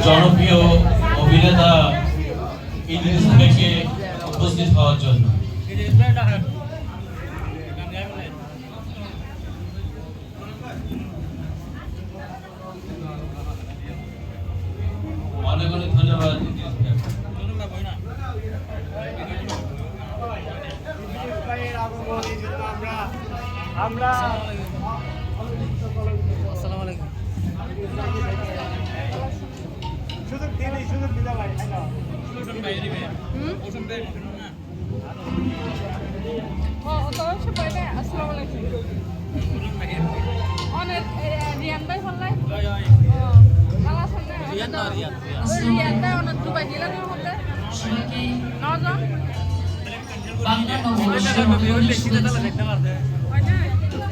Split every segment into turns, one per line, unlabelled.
জনপ্রিয় অভিনেতা ইদ্রিস ভাইকে উপস্থিত হওয়ার জন্য। অনেক অনেক ধন্যবাদ
আমরা সুযোগ দিতে ভাই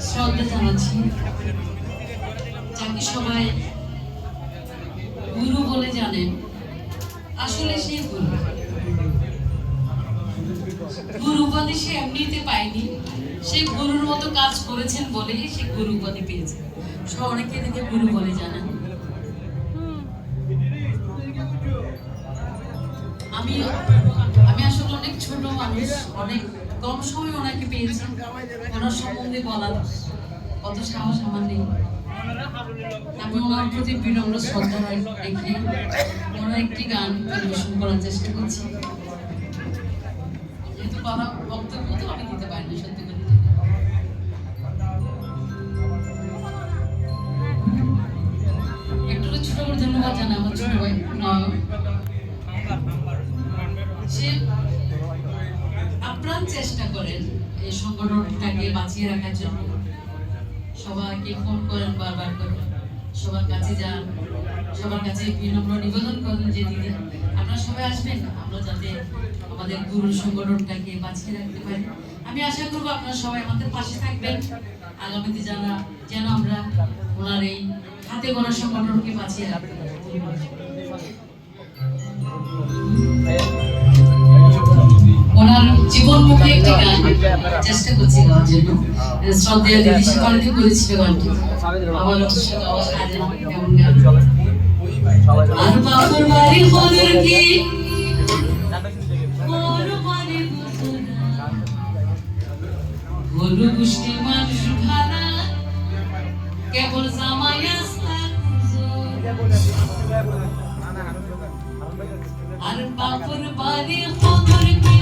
শ্রদ্ধা জানাচ্ছি, যাকে সবাই গুরু বলে জানেন। আসলে সে গুরু উপাধি সে এমনিতে পায়নি, সে গুরুর মতো কাজ করেছেন বলেই সে গুরু উপাধি পেয়েছে। অনেকে তাকে গুরু বলে জানেন। আমি আসলে অনেক ছোট মানুষ, অনেক কম সময় ওনাকে পেয়েছি। ওনার সম্বন্ধে বলার কত সাহস আমার নেই। আমি ওনার প্রতি বিনম্র শ্রদ্ধা রেখে ওনার একটি গান পরিবেশন করার চেষ্টা করছি। যেহেতু কথা বক্তব্য তো আমি দিতে পারি না, সত্যি করে একটু ছোট করে ধন্যবাদ জানাই আমার ছোট ভাই নয়ন। সে আপ্রাণ চেষ্টা করেন এই সংগঠনটাকে বাঁচিয়ে রাখার জন্য। সবাইকে ফোন করেন, বারবার করেন, সবার কাছে যান, সবার কাছে বিনম্র নিবেদন করেন যে দিদি আপনারা সবাই আসবেন, আমরা যাতে আমাদের গুরু সংগঠনটাকে বাঁচিয়ে রাখতে পারি। আমি আশা করবো আপনারা সবাই আমাদের পাশে থাকবেন আগামীতে, যেন আমরা ওনার এই হাতে গড়া সংগঠনকে বাঁচিয়ে রাখতে পারি। ওনার জীবনমুখী একটি গান চেষ্টা করছি গাওয়ার জন্য। শ্রদ্ধেয় দিদি সেখানে করেছিল গানটি, আমার অবশ্য গাওয়া সাজে না কেমন গান। আর বাবার বাড়ি হলের কি গরু গোষ্ঠী মানুষ ভাড়া কেবল জামাই আস্তা আর বাবার বাড়ি হলের কি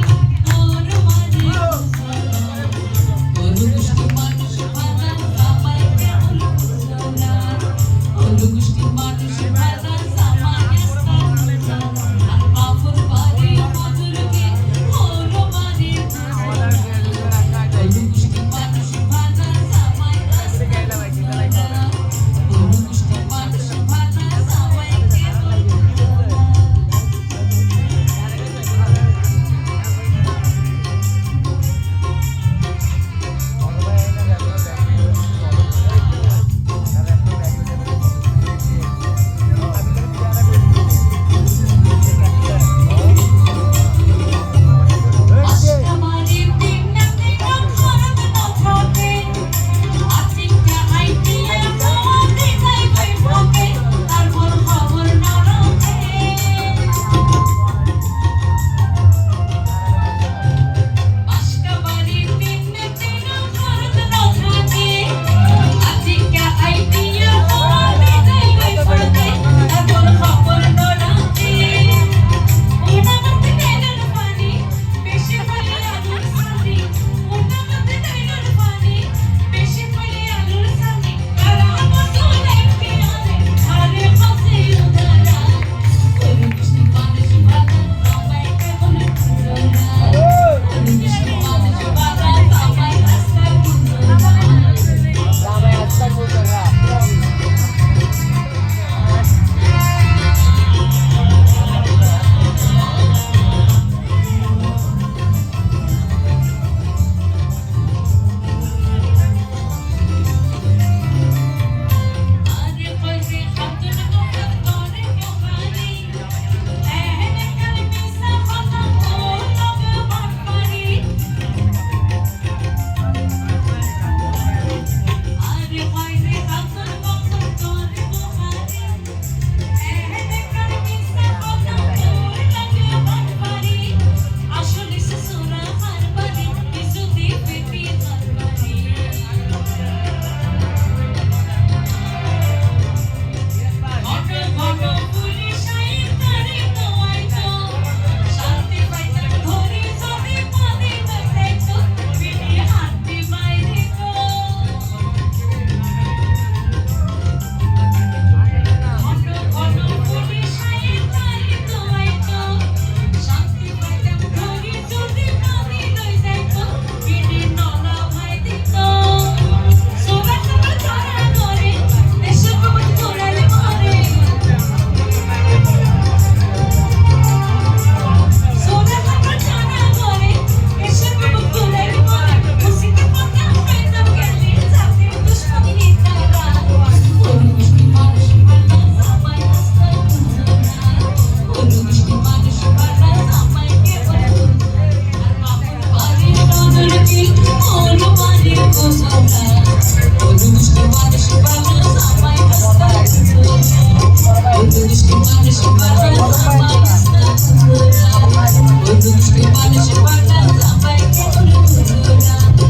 দুষ্টু মানুষ পাগল জামাই দুষ্টু মানুষ পাগল জামাই কেমন